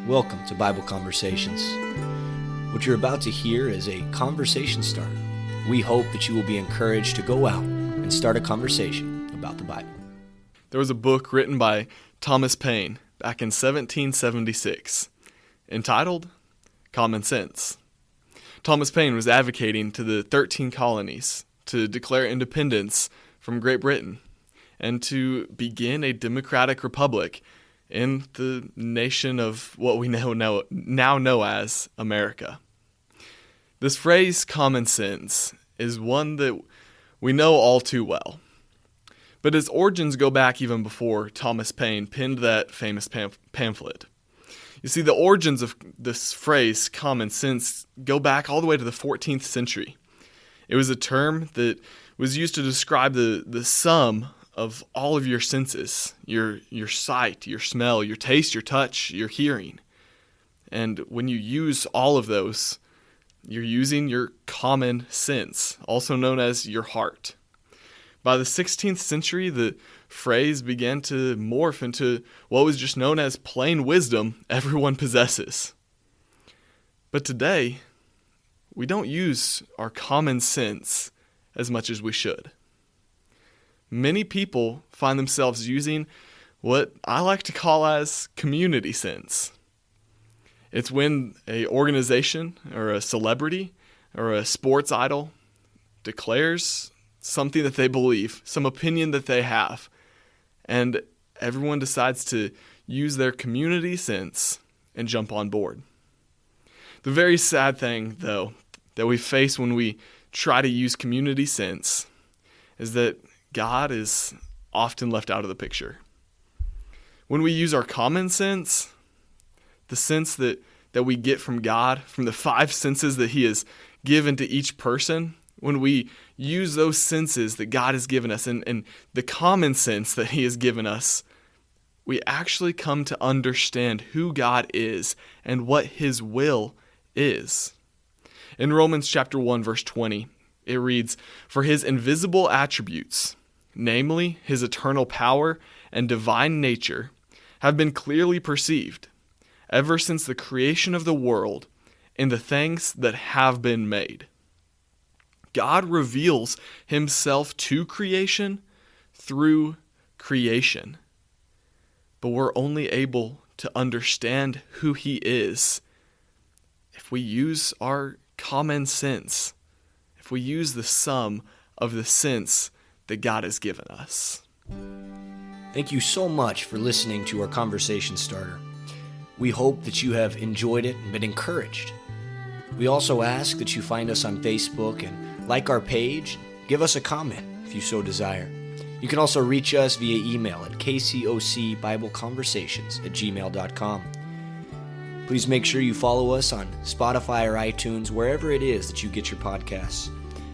Welcome to Bible Conversations. What you're about to hear is a conversation starter. We hope that you will be encouraged to go out and start a conversation about the Bible. There was a book written by Thomas Paine back in 1776 entitled Common Sense. Thomas Paine was advocating to the 13 colonies to declare independence from Great Britain and to begin a democratic republic in the nation of what we now know as America. This phrase, common sense, is one that we know all too well. But its origins go back even before Thomas Paine penned that famous pamphlet. You see, the origins of this phrase, common sense, go back all the way to the 14th century. It was a term that was used to describe the sum of all of your senses, your sight, your smell, your taste, your touch, your hearing. And when you use all of those, you're using your common sense, also known as your heart. By the 16th century, the phrase began to morph into what was just known as plain wisdom everyone possesses. But today, we don't use our common sense as much as we should. Many people find themselves using what I like to call as community sense. It's when an organization or a celebrity or a sports idol declares something that they believe, some opinion that they have, and everyone decides to use their community sense and jump on board. The very sad thing, though, that we face when we try to use community sense is that God is often left out of the picture. When we use our common sense, the sense that we get from God, from the 5 senses that He has given to each person, when we use those senses that God has given us and the common sense that He has given us, we actually come to understand who God is and what His will is. In Romans chapter 1, verse 20, it reads, "For His invisible attributes, namely His eternal power and divine nature, have been clearly perceived ever since the creation of the world in the things that have been made." God reveals Himself to creation through creation. But we're only able to understand who He is if we use our common sense, if we use the sum of the sense that God has given us. Thank you so much for listening to our conversation starter. We hope that you have enjoyed it and been encouraged. We also ask that you find us on Facebook and like our page, give us a comment if you so desire. You can also reach us via email at kcocbibleconversations@gmail.com. Please make sure you follow us on Spotify or iTunes, wherever it is that you get your podcasts.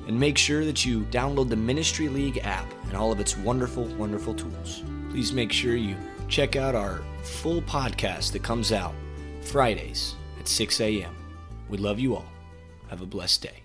And make sure that you download the Ministry League app and all of its wonderful, wonderful tools. Please make sure you check out our full podcast that comes out Fridays at 6 a.m. We love you all. Have a blessed day.